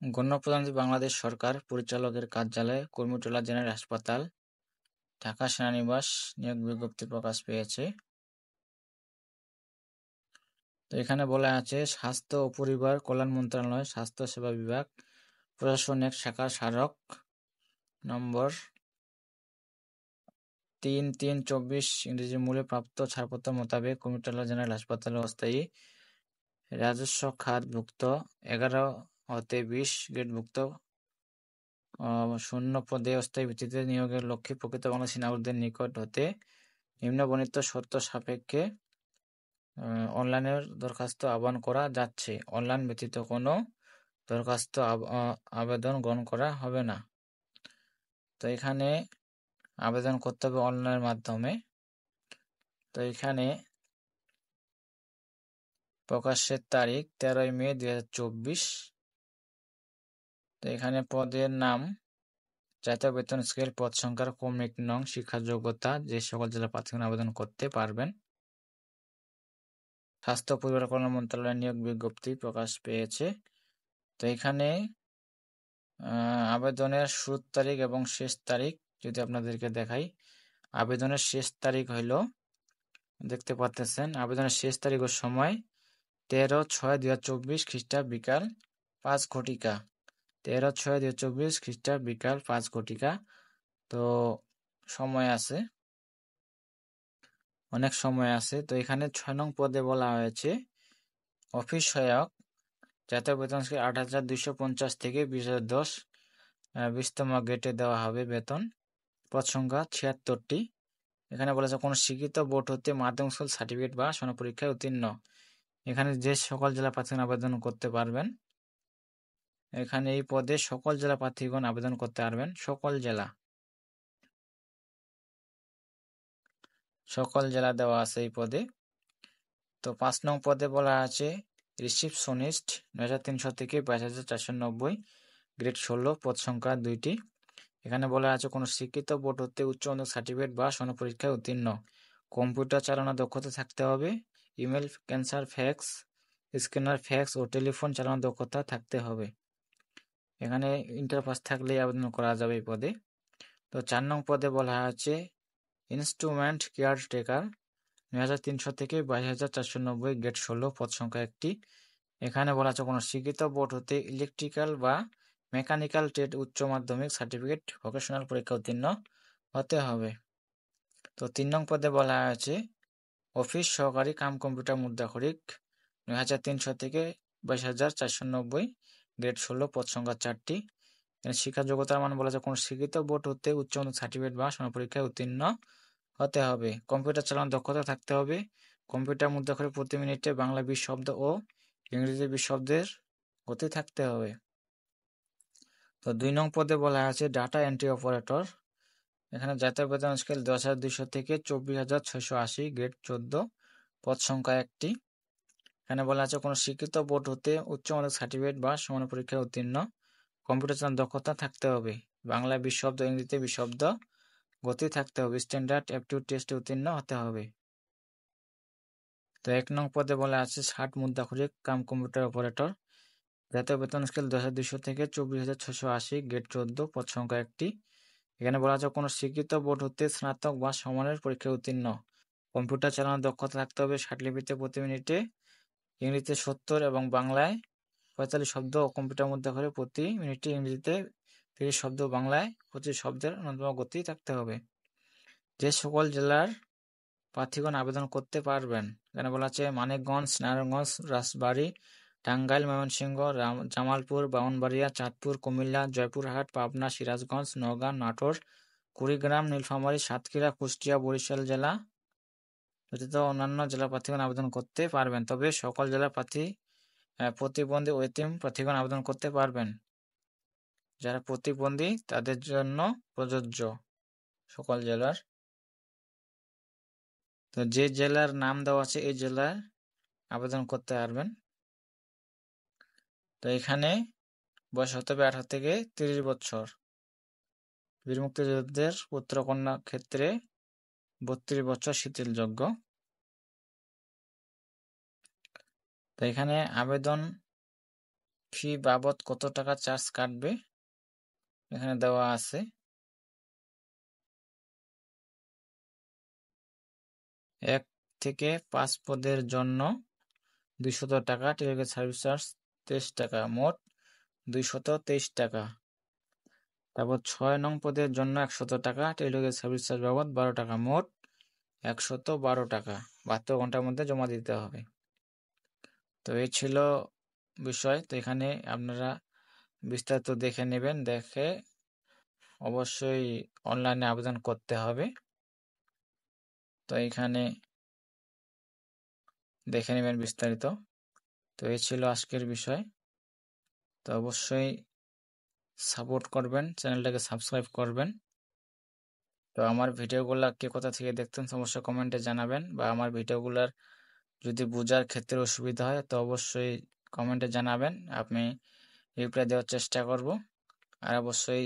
গণপ্রজাতন্ত্রী বাংলাদেশ সরকার পরিচালকের কার্যালয়, কুর্মিটোলা জেনারেল হাসপাতাল, ঢাকা সেনানিবাস নিয়োগ বিজ্ঞপ্তি প্রকাশ পেয়েছে। তো এখানে বলা আছে স্বাস্থ্য ও পরিবার কল্যাণ মন্ত্রণালয়, স্বাস্থ্য সেবা বিভাগ, প্রশাসন 1 শাখা, স্মারক নম্বর 3/3/24 ইংরেজি মূল্যে প্রাপ্ত ছাড়পত্র মোতাবেক কুর্মিটোলা জেনারেল হাসপাতালে অস্থায়ী রাজস্ব খাতভুক্ত 11-20 গ্রেডভুক্ত শূন্য পদে অস্থায়ী ভিত্তিতে নিয়োগের লক্ষ্যে প্রকৃত বাংলাদেশী নাগরিকদের নিকট হতে নিম্নবর্ণিত শর্ত সাপেক্ষে অনলাইনের দরখাস্ত আহ্বান করা যাচ্ছে। অনলাইন ব্যতীত কোনো দরখাস্ত আবেদন গ্রহণ করা হবে না। তো এখানে আবেদন করতে হবে অনলাইনের মাধ্যমে। তো এখানে প্রকাশের তারিখ 13 মে 2024। তো এখানে পদের নাম জাতীয় বেতন স্কেল, পদ সংখ্যার ক্রমিক নং, শিক্ষা যোগ্যতা, যে সকল জেলা প্রার্থীগণ আবেদন করতে পারবেন। স্বাস্থ্য পরিবার কল্যাণ মন্ত্রণালয়ের নিয়োগ বিজ্ঞপ্তি প্রকাশ পেয়েছে। তো এখানে আবেদনের শুরুর তারিখ এবং শেষ তারিখ যদি আপনাদেরকে দেখাই, আবেদনের শেষ তারিখ হইল, দেখতে পাচ্ছেন, আবেদনের শেষ তারিখ ও সময় 13/6/2024 খ্রিস্টাব্দ বিকাল 5 ঘটিকা। 13/6/2024 খ্রিস্টাব্দ বিকাল 5 ঘটিকা। তো সময় আছে, অনেক সময় আছে। তো এখানে 6 নং পদে বলা হয়েছে অফিস সহায়ক, জাতীয় বেতন স্কেল 8,250 থেকে 20,010 20তম গ্রেডে দেওয়া হবে বেতন। পদ সংখ্যা 76টি। এখানে বলা আছে কোনো শিক্ষিত বোর্ড হতে মাধ্যমিক স্কুল সার্টিফিকেট বা সনদ পরীক্ষায় উত্তীর্ণ। এখানে যে সকল জেলা প্রার্থীগণ আবেদন করতে পারবেন, এখানে এই পদে সকল জেলা প্রার্থীগণ আবেদন করতে পারবেন। সকল জেলা দেওয়া আছে এই পদে। তো 5 নং পদে বলা আছে রিসিপশনিস্ট, 9,300 থেকে 22,490, গ্রেড 16, পদ সংখ্যা 2টি। এখানে বলা আছে কোনো শিক্ষিত বোর্ড হতে উচ্চ মাধ্যমিক সার্টিফিকেট বা সনদ পরীক্ষায় উত্তীর্ণ, কম্পিউটার চালানোর দক্ষতা থাকতে হবে, email, cancer, fax, scanner, fax ও টেলিফোন চালানোর দক্ষতা থাকতে হবে। এখানে ইন্টার পাস থাকলেই আবেদন করা যাবে এই পদে। তো 4 নং পদে বলা আছে ইনস্ট্রুমেন্ট কেয়ারটেকার, 9,300 থেকে 22,490, গ্রেড 16, পদ সংখ্যা 1টি। এখানে বলা আছে কোনো শিক্ষিত বোর্ড হতে ইলেকট্রিক্যাল বা মেকানিক্যাল ট্রেড উচ্চ মাধ্যমিক সার্টিফিকেট ভোকেশনাল পরীক্ষা উত্তীর্ণ হতে হবে। তো 3 নং পদে বলা আছে অফিস সহকারী কাম কম্পিউটার মুদ্রাক্ষরিক, 9,300 থেকে 22,490, গ্রেড 16, পদ সংখ্যা 4টি। শিক্ষা যোগ্যতার মান বলা আছে কোনো শিক্ষিত বোর্ড হতে উচ্চ মাধ্যমিক সার্টিফিকেট বা সনদ পরীক্ষায় উত্তীর্ণ হতে হবে, কম্পিউটার চালানোর দক্ষতা থাকতে হবে, কম্পিউটার মুদ্রাক্ষরে প্রতি মিনিটে বাংলা 20 শব্দ ও ইংরেজি 20 শব্দের গতি থাকতে হবে। তো 2 নং পদে বলা আছে ডাটা এন্ট্রি অপারেটর, এখানে জাতীয় বেতন স্কেল 10,200 থেকে 24,680, গ্রেড 14, পদ সংখ্যা 1টি। এখানে বলা আছে কোনো শিক্ষিত বোর্ড হতে উচ্চ মাধ্যমিক সার্টিফিকেট বা সমান পরীক্ষায় উত্তীর্ণ, কম্পিউটার চালানোর দক্ষতা থাকতে হবে, বাংলা 20 শব্দ, ইংরেজিতে 20 শব্দ গতি থাকতে হবে, স্ট্যান্ডার্ড অ্যাপটিটিউড টেস্টে উত্তীর্ণ হতে হবে। তো 1 নং পদে বলা আছে 60 মুদ্রাক্ষরিক কাম কম্পিউটার অপারেটর, জাতীয় বেতন স্কেল 10,200 থেকে 24,680, গ্রেড 14, পদ সংখ্যা 1টি। এখানে বলা আছে কোনো শিক্ষিত বোর্ড হতে স্নাতক বা সমানের পরীক্ষায় উত্তীর্ণ, কম্পিউটার চালানোর দক্ষতা থাকতে হবে, 60 লিপিতে প্রতি মিনিটে ইংরেজিতে 70 এবং বাংলায় 45 শব্দ ও কম্পিউটার মুদ্রাক্ষরে প্রতি মিনিটে ইংরেজিতে 30 শব্দ, বাংলায় 25 শব্দের ন্যূনতম গতি থাকতে হবে। যে সকল জেলার প্রার্থীগণ আবেদন করতে পারবেন, এখানে বলা আছে মানিকগঞ্জ, নারায়ণগঞ্জ, রাজবাড়ী, টাঙ্গাইল, ময়মনসিংহ, জামালপুর, ব্রাহ্মণবাড়িয়া, চাঁদপুর, কুমিল্লা, জয়পুরহাট, পাবনা, সিরাজগঞ্জ, নওগাঁ, নাটোর, কুড়িগ্রাম, নীলফামারী, সাতক্ষীরা, কুষ্টিয়া, বরিশাল জেলা ব্যতীত অন্যান্য জেলা প্রার্থীগণ আবেদন করতে পারবেন। তবে সকল জেলা প্রার্থী প্রতিবন্ধী ও এতিম প্রার্থীগণ আবেদন করতে পারবেন। যারা প্রতিবন্ধী তাদের জন্য প্রযোজ্য সকল জেলার। তো যে জেলার নাম দেওয়া আছে এই জেলায় আবেদন করতে পারবেন। তো এখানে বয়স হতে হবে 18 থেকে 30 বছর। বীর মুক্তিযোদ্ধাদের পুত্র কন্যা ক্ষেত্রে 32 বছর শিথিলযোগ্য। তো এখানে আবেদন ফি বাবদ কত টাকা চার্জ কাটবে এখানে দেওয়া আছে। 1 থেকে 5 পদের জন্য 200 টাকা, টেলিটক সার্ভিস চার্জ 23 টাকা, মোট 223 টাকা। তারপর 6 নং পদের জন্য 100 টাকা, টেলিটকের সার্ভিস চার্জ বাবদ 12 টাকা, মোট 112 টাকা। 72 ঘন্টার মধ্যে জমা দিতে হবে। তো এই ছিল বিষয়। তো এখানে আপনারা বিস্তারিত দেখে নেবেন, দেখে অবশ্যই অনলাইনে আবেদন করতে হবে। তো এখানে দেখে নেবেন বিস্তারিত। তো এই ছিল আজকের বিষয়। তো অবশ্যই সাপোর্ট করবেন, চ্যানেলটাকে সাবস্ক্রাইব করবেন। তো আমার ভিডিওগুলা কে কোথা থেকে দেখতেন অবশ্যই কমেন্টে জানাবেন, বা আমার ভিডিওগুলার যদি বোঝার ক্ষেত্রে অসুবিধা হয় তো অবশ্যই কমেন্টে জানাবেন, আমি রিপ্লাই দেওয়ার চেষ্টা করব। আর অবশ্যই